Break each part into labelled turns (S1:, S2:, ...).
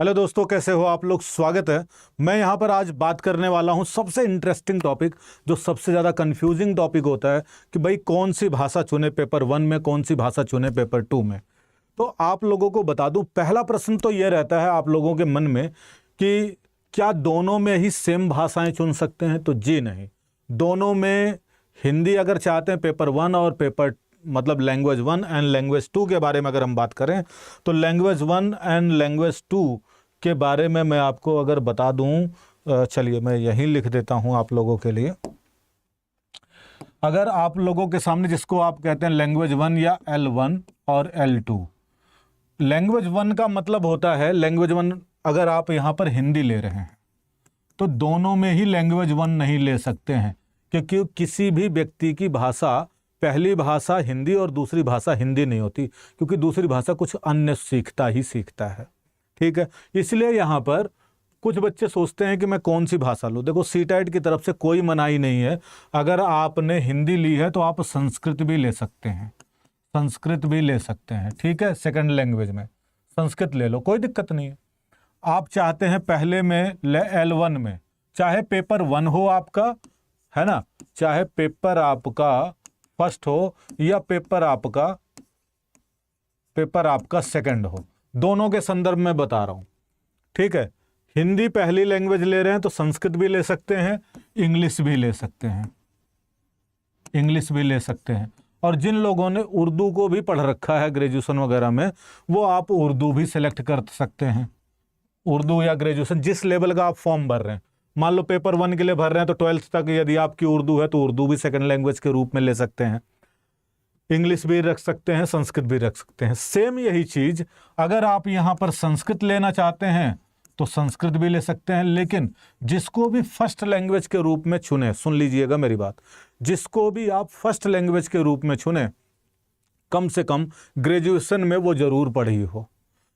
S1: Hello दोस्तों, कैसे हो आप लोग। स्वागत है। मैं यहाँ पर आज बात करने वाला हूँ सबसे इंटरेस्टिंग टॉपिक, जो सबसे ज़्यादा कंफ्यूजिंग टॉपिक होता है कि भाई कौन सी भाषा चुने पेपर 1 में, कौन सी भाषा चुने पेपर 2 में। तो आप लोगों को बता दूं, पहला प्रश्न तो ये रहता है आप लोगों के मन में कि क्या दोनों में ही सेम भाषाएं चुन सकते हैं। तो जी नहीं, दोनों में हिंदी अगर चाहते हैं पेपर 1 और पेपर मतलब लैंग्वेज 1 एंड लैंग्वेज 2 के बारे में अगर हम बात करें तो लैंग्वेज 1 एंड लैंग्वेज 2 के बारे में मैं आपको अगर बता दूं, चलिए मैं यहीं लिख देता हूं आप लोगों के लिए। अगर आप लोगों के सामने जिसको आप कहते हैं लैंग्वेज 1 या L1 और L2, लैंग्वेज 1 का मतलब होता है लैंग्वेज 1 अगर आप यहाँ पर हिंदी ले रहे हैं तो दोनों में ही लैंग्वेज 1 नहीं ले सकते हैं, क्योंकि किसी भी व्यक्ति की भाषा पहली भाषा हिंदी और दूसरी भाषा हिंदी नहीं होती, क्योंकि दूसरी भाषा कुछ अन्य सीखता ही सीखता है। ठीक है, इसलिए यहाँ पर कुछ बच्चे सोचते हैं कि मैं कौन सी भाषा लूँ। देखो, सीटेट की तरफ से कोई मनाही नहीं है। अगर आपने हिंदी ली है तो आप संस्कृत भी ले सकते हैं, संस्कृत भी ले सकते हैं। ठीक है, सेकंड लैंग्वेज में संस्कृत ले लो, कोई दिक्कत नहीं है। आप चाहते हैं पहले में L1 में, चाहे पेपर 1 हो आपका, है ना, चाहे पेपर आपका फर्स्ट हो या पेपर आपका सेकंड हो, दोनों के संदर्भ में बता रहा हूं। ठीक है, हिंदी पहली लैंग्वेज ले रहे हैं तो संस्कृत भी ले सकते हैं, इंग्लिश भी ले सकते हैं, इंग्लिश भी ले सकते हैं। और जिन लोगों ने उर्दू को भी पढ़ रखा है ग्रेजुएशन वगैरह में, वो आप उर्दू भी सिलेक्ट कर सकते हैं। उर्दू या ग्रेजुएशन जिस लेवल का आप फॉर्म भर रहे हैं, मान लो पेपर 1 के लिए भर रहे हैं तो 12th तक यदि आपकी उर्दू है तो उर्दू भी सेकंड लैंग्वेज के रूप में ले सकते हैं, इंग्लिश भी रख सकते हैं, संस्कृत भी रख सकते हैं। सेम यही चीज अगर आप यहां पर संस्कृत लेना चाहते हैं तो संस्कृत भी ले सकते हैं। लेकिन जिसको भी फर्स्ट लैंग्वेज के रूप में चुने, सुन लीजिएगा मेरी बात, जिसको भी आप फर्स्ट लैंग्वेज के रूप में चुने, कम से कम ग्रेजुएशन में वो जरूर पढ़ी हो,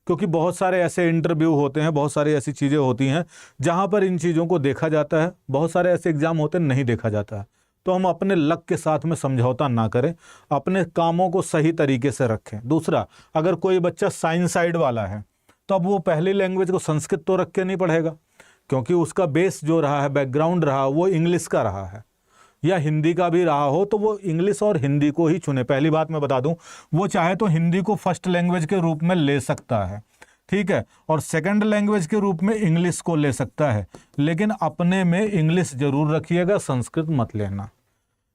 S1: क्योंकि बहुत सारे ऐसे इंटरव्यू होते हैं, बहुत सारी ऐसी चीज़ें होती हैं जहां पर इन चीज़ों को देखा जाता है। बहुत सारे ऐसे एग्जाम होते हैं नहीं देखा जाता है। तो हम अपने लक के साथ में समझौता ना करें, अपने कामों को सही तरीके से रखें। दूसरा, अगर कोई बच्चा साइंस साइड वाला है तो अब वो पहली लैंग्वेज को संस्कृत तो रख के नहीं पढ़ेगा, क्योंकि उसका बेस जो रहा है, बैकग्राउंड रहा, वो इंग्लिश का रहा है, या हिंदी का भी रहा हो तो वो इंग्लिश और हिंदी को ही चुने। पहली बात मैं बता दूं, वो चाहे तो हिंदी को फर्स्ट लैंग्वेज के रूप में ले सकता है, ठीक है, और सेकंड लैंग्वेज के रूप में इंग्लिश को ले सकता है। लेकिन अपने में इंग्लिश जरूर रखिएगा, संस्कृत मत लेना।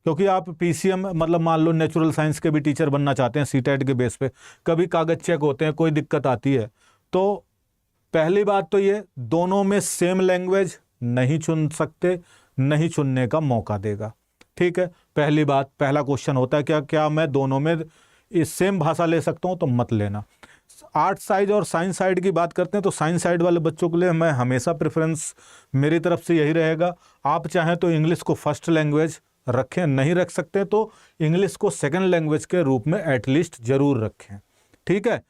S1: क्योंकि आप PCM मतलब मान लो नेचुरल साइंस के भी टीचर बनना चाहते हैं सीटेट के बेस पे, कभी कागज चेक होते हैं, कोई दिक्कत आती है, तो पहली बात तो ये, दोनों में सेम लैंग्वेज नहीं चुन सकते, नहीं चुनने का मौका देगा। ठीक है, पहली बात, पहला क्वेश्चन होता है क्या मैं दोनों में इस सेम भाषा ले सकता हूं, तो मत लेना। आर्ट साइड और साइंस साइड की बात करते हैं तो साइंस साइड वाले बच्चों के लिए मैं हमेशा प्रेफरेंस मेरी तरफ से यही रहेगा, आप चाहें तो इंग्लिश को फर्स्ट लैंग्वेज रखें, नहीं रख सकते तो इंग्लिश को सेकंड लैंग्वेज के रूप में एटलीस्ट जरूर रखें। ठीक है,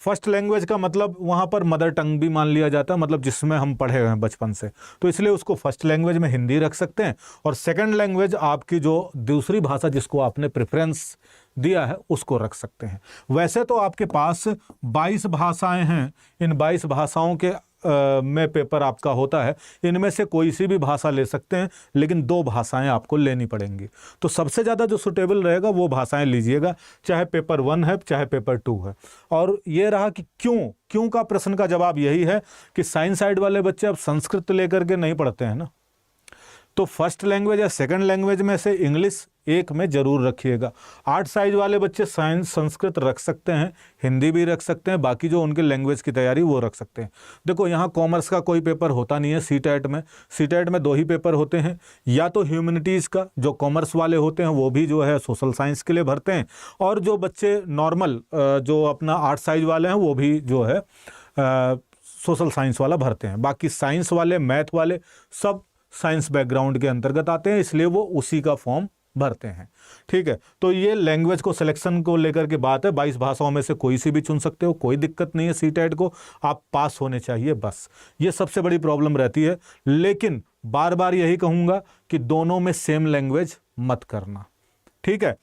S1: फर्स्ट लैंग्वेज का मतलब वहाँ पर मदर टंग भी मान लिया जाता है, मतलब जिसमें हम पढ़े हुए हैं बचपन से, तो इसलिए उसको फर्स्ट लैंग्वेज में हिंदी रख सकते हैं, और सेकंड लैंग्वेज आपकी जो दूसरी भाषा जिसको आपने प्रेफरेंस दिया है उसको रख सकते हैं। वैसे तो आपके पास 22 भाषाएं हैं, इन 22 भाषाओं के में पेपर आपका होता है, इनमें से कोई सी भी भाषा ले सकते हैं, लेकिन 2 भाषाएं आपको लेनी पड़ेंगी। तो सबसे ज़्यादा जो सुटेबल रहेगा वो भाषाएं लीजिएगा, चाहे पेपर 1 है चाहे पेपर 2 है। और ये रहा कि क्यों का प्रश्न का जवाब यही है कि साइंस साइड वाले बच्चे अब संस्कृत लेकर के नहीं पढ़ते हैं ना, तो फर्स्ट लैंग्वेज या सेकंड लैंग्वेज में से इंग्लिश एक में जरूर रखिएगा। आर्ट साइड वाले बच्चे साइंस संस्कृत रख सकते हैं, हिंदी भी रख सकते हैं, बाकी जो उनके लैंग्वेज की तैयारी वो रख सकते हैं। देखो, यहाँ कॉमर्स का कोई पेपर होता नहीं है सीटेट में। सीटेट में 2 ही पेपर होते हैं, या तो ह्यूमैनिटीज़ का, जो कॉमर्स वाले होते हैं वो भी जो है सोशल साइंस के लिए भरते हैं, और जो बच्चे नॉर्मल जो अपना आर्ट साइड वाले हैं वो भी जो है सोशल साइंस वाला भरते हैं। बाकी साइंस वाले, मैथ वाले सब साइंस बैकग्राउंड के अंतर्गत आते हैं, इसलिए वो उसी का फॉर्म भरते हैं। ठीक है, तो ये लैंग्वेज को सिलेक्शन को लेकर के बात है। 22 भाषाओं में से कोई सी भी चुन सकते हो, कोई दिक्कत नहीं है। सीटेट को आप पास होने चाहिए, बस ये सबसे बड़ी प्रॉब्लम रहती है। लेकिन बार बार यही कहूँगा कि दोनों में सेम लैंग्वेज मत करना। ठीक है,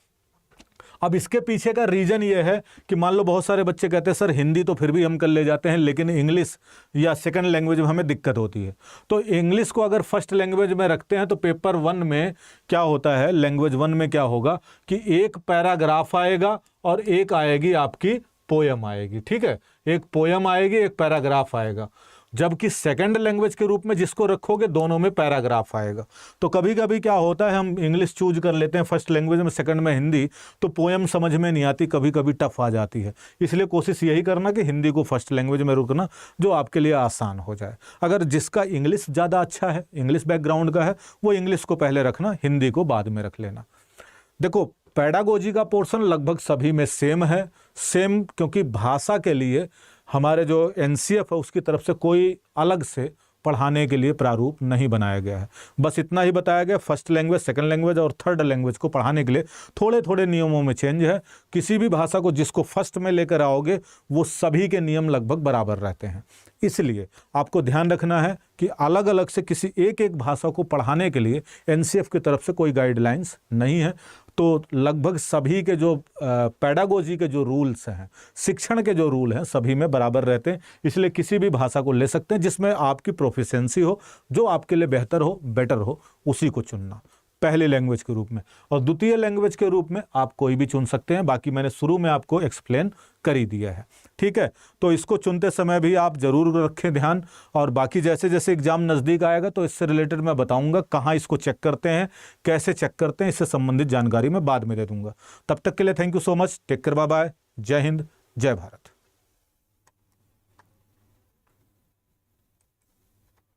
S1: अब इसके पीछे का रीजन ये है कि मान लो बहुत सारे बच्चे कहते हैं सर हिंदी तो फिर भी हम कर ले जाते हैं, लेकिन इंग्लिश या सेकंड लैंग्वेज में हमें दिक्कत होती है। तो इंग्लिश को अगर फर्स्ट लैंग्वेज में रखते हैं तो पेपर 1 में क्या होता है, लैंग्वेज 1 में क्या होगा कि एक पैराग्राफ आएगा और एक आएगी आपकी पोयम आएगी, ठीक है, एक पोयम आएगी, एक पैराग्राफ आएगा। जबकि सेकंड लैंग्वेज के रूप में जिसको रखोगे दोनों में पैराग्राफ आएगा। तो कभी कभी क्या होता है, हम इंग्लिश चूज कर लेते हैं फर्स्ट लैंग्वेज में, सेकंड में हिंदी, तो पोयम समझ में नहीं आती, कभी कभी टफ आ जाती है। इसलिए कोशिश यही करना कि हिंदी को फर्स्ट लैंग्वेज में रुकना, जो आपके लिए आसान हो जाए। अगर जिसका इंग्लिश ज़्यादा अच्छा है, इंग्लिश बैकग्राउंड का है, वो इंग्लिश को पहले रखना, हिंदी को बाद में रख लेना। देखो पेडागोजी का पोर्शन लगभग सभी में सेम है, सेम, क्योंकि भाषा के लिए हमारे जो एनसीएफ है उसकी तरफ से कोई अलग से पढ़ाने के लिए प्रारूप नहीं बनाया गया है। बस इतना ही बताया गया, फर्स्ट लैंग्वेज, सेकंड लैंग्वेज और थर्ड लैंग्वेज को पढ़ाने के लिए थोड़े थोड़े नियमों में चेंज है। किसी भी भाषा को जिसको फर्स्ट में लेकर आओगे वो सभी के नियम लगभग बराबर रहते हैं। इसलिए आपको ध्यान रखना है कि अलग अलग से किसी एक एक भाषा को पढ़ाने के लिए एनसीएफ की तरफ से कोई गाइडलाइंस नहीं है। तो लगभग सभी के जो पेडागोजी के जो रूल्स हैं, शिक्षण के जो रूल हैं, सभी में बराबर रहते हैं। इसलिए किसी भी भाषा को ले सकते हैं जिसमें आपकी प्रोफिशिएंसी हो, जो आपके लिए बेहतर हो, बेटर हो, उसी को चुनना पहली लैंग्वेज के रूप में। और द्वितीय लैंग्वेज के रूप में आप कोई भी चुन सकते हैं, बाकी मैंने शुरू में आपको एक्सप्लेन कर ही दिया है, ठीक है। तो इसको चुनते समय भी आप जरूर रखें ध्यान। और बाकी जैसे जैसे एग्जाम नज़दीक आएगा तो इससे रिलेटेड मैं बताऊंगा कहाँ इसको चेक करते हैं, कैसे चेक करते हैं, इससे संबंधित जानकारी मैं बाद में दे दूंगा। तब तक के लिए thank you so much, take care, bye bye, जय हिंद, जय भारत।